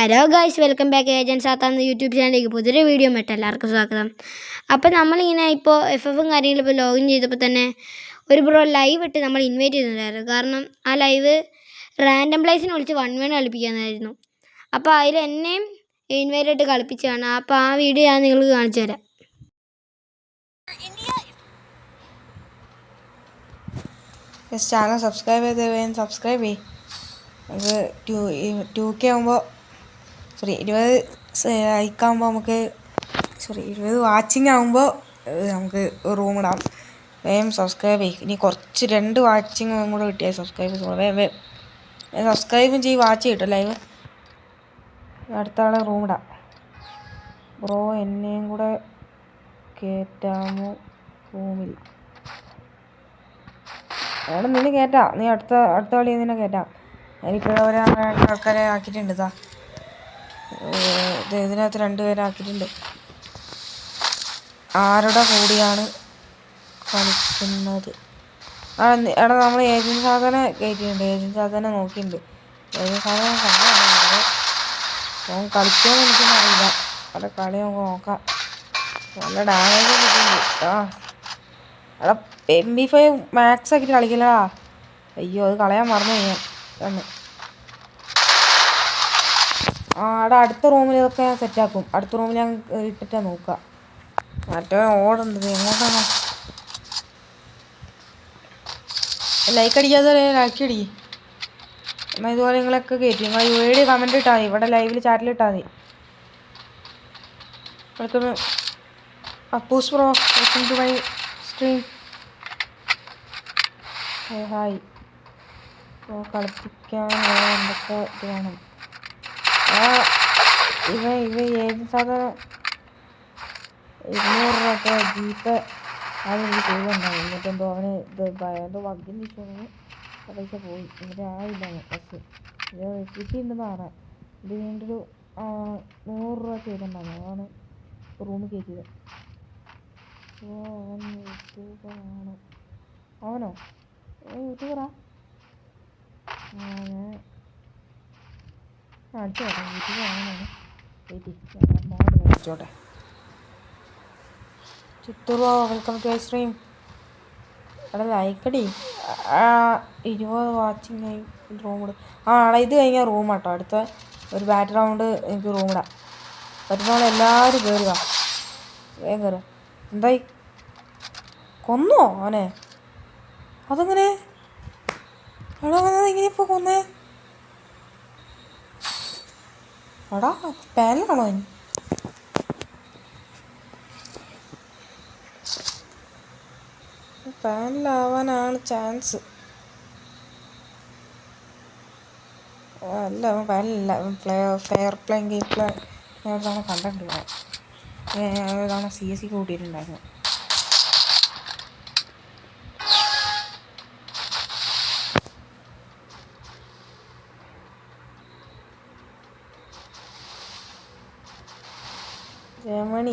Hello guys, welcome back ഏജൻസ് ആത്താന്ന് YouTube ചാനലിലേക്ക് പുതിയൊരു വീഡിയോ ഇട്ട് എല്ലാവർക്കും സ്വാഗതം. അപ്പോൾ നമ്മളിങ്ങനെ ഇപ്പോൾ FFും കാര്യങ്ങളും ഇപ്പോൾ ലോഗിൻ ചെയ്തപ്പോൾ തന്നെ ഒരു ബ്രോ ലൈവ് ഇട്ട് നമ്മൾ ഇൻവൈറ്റ് ചെയ്തിട്ടുണ്ടായിരുന്നു. കാരണം ആ ലൈവ് റാൻഡം പ്ലേസിനെ വിളിച്ച് 1v1 കളിപ്പിക്കാനായിരുന്നു. അപ്പോൾ അതിൽ എന്നെയും ഇൻവൈറ്റ് ഇട്ട് കളിപ്പിച്ചതാണ്. അപ്പോൾ ആ വീഡിയോ ഞാൻ നിങ്ങൾക്ക് കാണിച്ചു തരാം. ചാനൽ സബ്സ്ക്രൈബ് ചെയ്ത് സബ്സ്ക്രൈബ് ചെയ്യും. നമുക്ക് 2K ആകുമ്പോൾ 20 ലൈക്കാകുമ്പോൾ നമുക്ക് 20 വാച്ചിങ് ആകുമ്പോൾ നമുക്ക് റൂം ഇടാം. വേഗം സബ്സ്ക്രൈബ് ചെയ്യും. ഇനി കുറച്ച് 2 വാച്ചിങ്ങും കൂടെ കിട്ടിയാൽ സബ്സ്ക്രൈബും ചെയ്യും, വാച്ച് കിട്ടും ലൈവ്. അടുത്ത ആളെ റൂം ഇടാം. ബ്രോ എന്നെയും കൂടെ കയറ്റാമോ റൂമിൽ? അവിടെ നിന്ന് കയറ്റാം. നീ അടുത്ത കളി നിന്നെ കയറ്റാം. ഞാനിപ്പോൾ ആൾക്കാരെ ആക്കിയിട്ടുണ്ട്. ഇതിനകത്ത് 2 പേരെ ആക്കിയിട്ടുണ്ട്. ആരുടെ കൂടിയാണ് കളിക്കുന്നത്? അവിടെ നമ്മൾ ഏജൻറ് സാധനം കയറ്റിയിട്ടുണ്ട്. ഏജൻറ് സാധനം നോക്കിയിട്ടുണ്ട്. ഏജൻറ് സാധനം ഞാൻ കളിക്കുമെന്ന് എനിക്കൊന്നും അറിയില്ല. അവിടെ കളി നമുക്ക് നോക്കാം. നല്ല ഡാമേജ് കിട്ടുന്നുണ്ട്. അവിടെ MP5 മാക്സ് ആക്കിയിട്ട് കളിക്കില്ലടാ. അയ്യോ, അത് കളയാൻ മറന്നു കഴിഞ്ഞാൽ. അവിടെ അടുത്ത റൂമിൽ ഇതൊക്കെ ഞാൻ സെറ്റാക്കും. അടുത്ത റൂമിൽ ഞാൻ ഇട്ടിട്ടാണ് നോക്കുക. മറ്റേ ഓടുന്നത് എങ്ങോട്ടാണോ? ലൈക്ക് അടിക്കാതെ ലൈക്ക് അടി. എന്നാൽ ഇതുപോലെ നിങ്ങളൊക്കെ കയറ്റി. നിങ്ങൾ UID കമൻറ്റ് ഇട്ടാൽ മതി. ഇവിടെ ലൈവിൽ ചാറ്റിലിട്ടാൽ മതി. Welcome Appus bro, welcome to my stream. Hi. കളിപ്പിക്കാൻ എന്തൊക്കെ ഇത് വേണം? ഇവ ഏത് സാധനം 200 രൂപ ജീപ്പ് അതെനിക്ക് ചെയ്തുണ്ടാവും. എന്നിട്ടെന്തോ അവന് എന്തോ വഗ്ഗിന് വിഷയമാണ്. പൈസ പോയി. എന്നിട്ട് ആയില്ല ബസ്. ഇത് കിട്ടിയിട്ടുണ്ടെന്ന് പറയാം. ഇത് വേണ്ടൊരു 100 രൂപ ചെയ്തിട്ടുണ്ടാകും. അതാണ് റൂമിൽ കയറ്റിയത്. അവൻ യൂട്യൂബറാണ്. അവനോ? യൂട്യൂബറാ? കാണിച്ചു കേട്ടോ. യൂട്യൂബ് ആണെന്നാണ്. Wait Chittoor, welcome to stream. അവിടെ ലൈക്കടി. 20 വാച്ചിങ് ആയി. റൂം ഇടും. ഇത് കഴിഞ്ഞാൽ റൂം കേട്ടോ. അടുത്ത ഒരു ബാറ്റ് റൗണ്ട് എനിക്ക് റൂം ഇടാം. പറ്റുന്ന എല്ലാവരും കയറുക. വേഗം കയറുക. എന്തായി? കൊന്നോ അവനെ? അതെങ്ങനെ? ഇങ്ങനെ ഇപ്പോൾ കൊന്നേ? എടാ പാനിലാണോ അവൻ? പാനിലാവാനാണ് ചാൻസ്. അല്ല, അവൻ പാനിലല്ല. ഫെയർ പ്ലേയിങ് ഗെയിം പ്ലേ ഏതാണ് കണ്ടിട്ടുണ്ട്. ഏതാണ് CS കൂട്ടിയിട്ടുണ്ടായിരുന്നു. Ramani,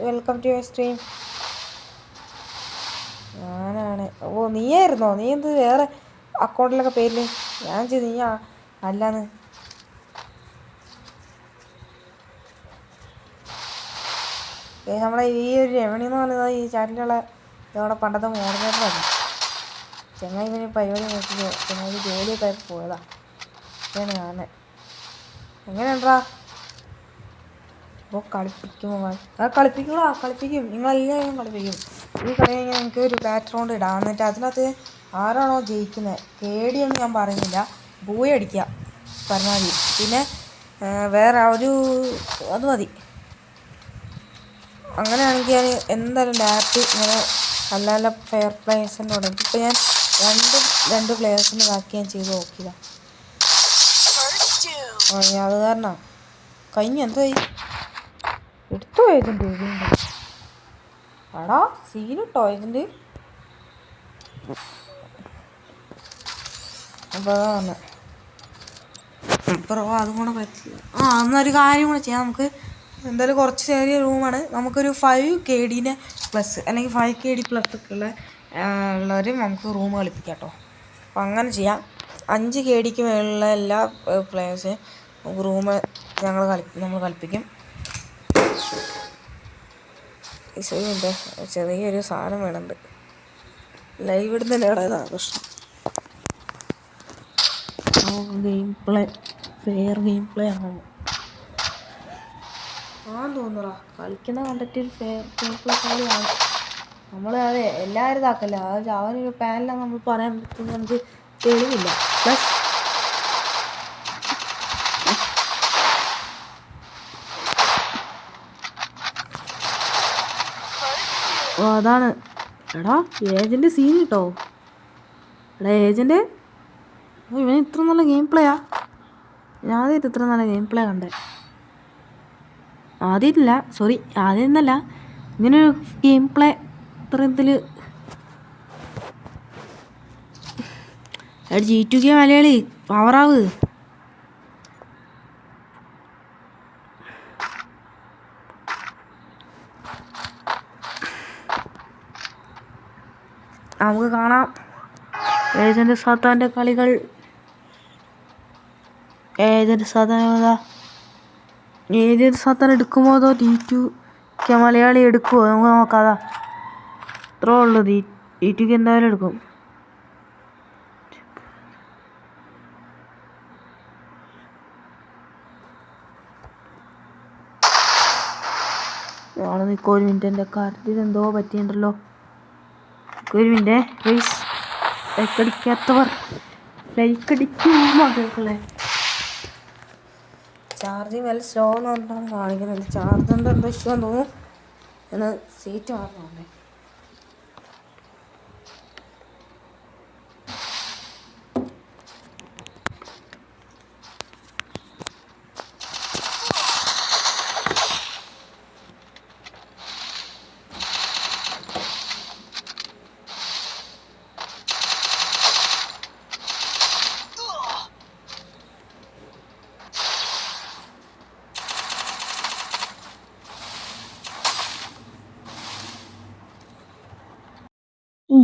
welcome to your stream. ഞാനാണ്. നീയായിരുന്നോ? നീ എന്ത് വേറെ അക്കൗണ്ടിലൊക്കെ പേരില്? ഞാൻ ചെയ്ത് നീ അല്ലാന്ന്. നമ്മളെ ഈ ഒരു രമണി എന്ന് പറയുന്നത് ഈ ചാറ്റിലുള്ള നമ്മുടെ പണ്ടത്തെ മോഡലേറ്ററാണ്. ചെങ്ങായി ഇവന് പരിപാടി നോക്കിയോ? ചെങ്ങായി ജോലിയൊക്കെ പോയതാ. ഇതാണ് ഞാൻ. എങ്ങനെയുണ്ടാ? അപ്പോൾ കളിപ്പിക്കുമോ? കളിപ്പിക്കും. നിങ്ങളെല്ലാവരും കളിപ്പിക്കും. ഈ കളി കഴിഞ്ഞാൽ നിങ്ങൾക്ക് ഒരു ബാറ്റ് റൗണ്ട് ഇടാം. എന്നിട്ട് അതിനകത്ത് ആരാണോ ജയിക്കുന്നത്, കേടിയൊന്നും ഞാൻ പറയുന്നില്ല, ബൂയ അടിക്കുക പറഞ്ഞാൽ മതി. പിന്നെ വേറെ അത് മതി. അങ്ങനെയാണെങ്കിൽ ഞാൻ എന്തായാലും ഡയറക്റ്റ് ഇങ്ങനെ നല്ല നല്ല ഫെയർ പ്ലേയേഴ്സിൻ്റെ കൂടെ. ഇപ്പോൾ ഞാൻ രണ്ട് പ്ലേയേഴ്സിൻ്റെ ബാക്കി ഞാൻ ചെയ്ത് നോക്കിയതാണ്. അത് കാരണം എന്തായി എടുത്തോ ഏജൻറ്റ്? എടാ സീനിട്ടോ ഏജൻറ്റ്? അപ്പോൾ അതാണ്. ഇപ്പോൾ അതും കൂടെ പറ്റില്ല. എന്നൊരു കാര്യം കൂടെ ചെയ്യാം. നമുക്ക് എന്തായാലും കുറച്ച് ചെറിയ റൂമാണ്. നമുക്കൊരു 5KD പ്ലസ് അല്ലെങ്കിൽ 5KD പ്ലസ് ഒക്കെ ഉള്ളവരും നമുക്ക് റൂം കളിപ്പിക്കാം കേട്ടോ. അപ്പോൾ അങ്ങനെ ചെയ്യാം. 5KDക്ക് മേലുള്ള എല്ലാ പ്ലേയേഴ്സിനും നമുക്ക് നമ്മൾ കളിപ്പിക്കും. ഈശോയുണ്ട്, ചെറിയൊരു സാധനം വേണുണ്ട്. ലൈവ് ഇടുന്നതിൻ്റെ ഇതാണ് പ്രശ്നം. ഫെയർ ഗെയിം പ്ലേ ആണ് തോന്നുന്നടാ. കളിക്കുന്ന കണ്ടിട്ട് ഒരു ഫെയർ ഗെയിം പ്ലേ പോലെയാണ്. നമ്മൾ അതെ എല്ലാവരും ഇതാക്കല്ല, അവനൊരു പാനലാണ് നമ്മൾ പറയാൻ പറ്റുന്നത്, നമുക്ക് തെളിവില്ല. പ്ലസ് അതാണ് എടാ ഏജന്റ് സീൻ കിട്ടോ. എടാ ഏജന്റ്, ഇവന് ഇത്ര നല്ല ഗെയിം പ്ലേയാ. ഞാൻ ആദ്യമായിട്ട് ഇത്ര നല്ല ഗെയിം പ്ലേ കണ്ടേ. ആദ്യമൊന്നല്ല, ഇങ്ങനൊരു ഗെയിം പ്ലേ ഇത്രത്തിൽ. G2K മലയാളി പവറാവ്. നമുക്ക് കാണാം ഏജന്റ് സാത്താൻ്റെ കളികൾ. ഏജന്റ് സാത്താൻ എടുക്കുമോ അതോ G2K മലയാളി എടുക്കുമോ നമുക്ക് നോക്കാതാ. ഇത്രേ ഉള്ളൂ, G2K എന്തായാലും എടുക്കും. ഒരു മിനിറ്റ്, എൻ്റെ കാർഡിൽ എന്തോ പറ്റിയിട്ടുണ്ടല്ലോ. ഒരു മിനിറ്റ് ഗൈസ്, ലൈക്കടിക്കാത്തവർ ലൈക്കടിക്കൂ മക്കളെ. ചാർജിങ് വല്ല സ്ലോ എന്ന് പറഞ്ഞിട്ടാണ് കാണിക്കുന്നത്. ചാർജറിൻ്റെ എന്തോ ഇഷ്യൂ എന്ന് തോന്നുന്നു. എന്ന് സീറ്റ് മാറണേ.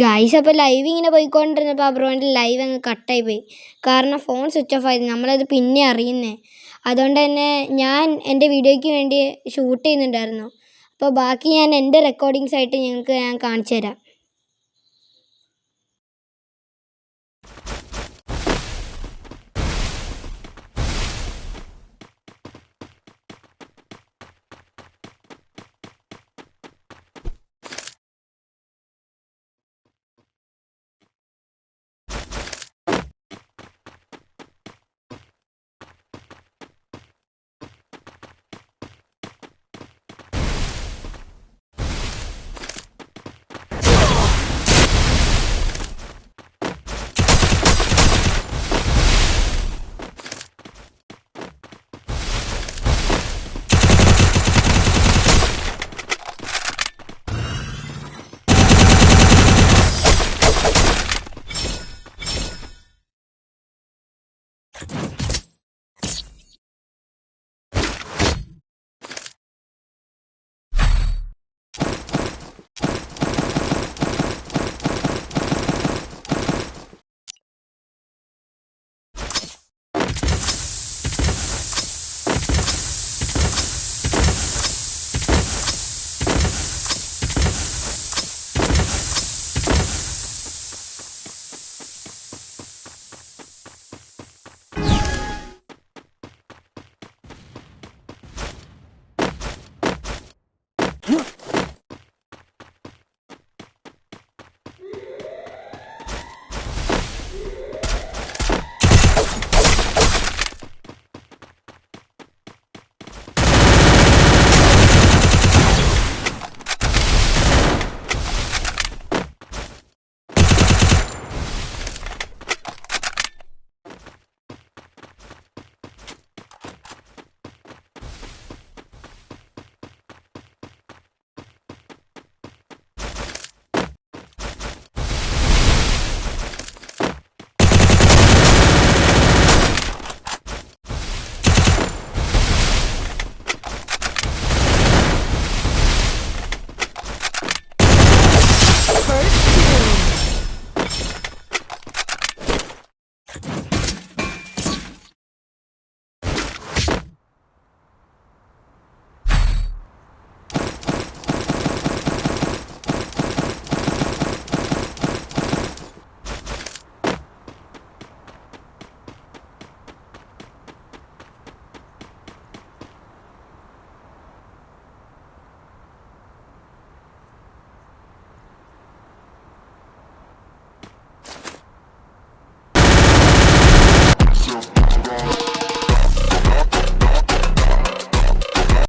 ഗൈസ്, അപ്പോൾ ലൈവ് ഇങ്ങനെ പോയിക്കൊണ്ടിരുന്നപ്പോൾ ആ ബ്രോൻ്റെ ലൈവ് അങ്ങ് കട്ടായി പോയി. കാരണം ഫോൺ സ്വിച്ച് ഓഫ് ആയിരുന്നു. നമ്മളത് പിന്നെ അറിയുന്നേ. അതുകൊണ്ട് തന്നെ ഞാൻ എൻ്റെ വീഡിയോയ്ക്ക് വേണ്ടി ഷൂട്ട് ചെയ്യുന്നുണ്ടായിരുന്നു. അപ്പോൾ ബാക്കി ഞാൻ എൻ്റെ റെക്കോർഡിങ്സ് ആയിട്ട് ഞാൻ കാണിച്ചു തരാം.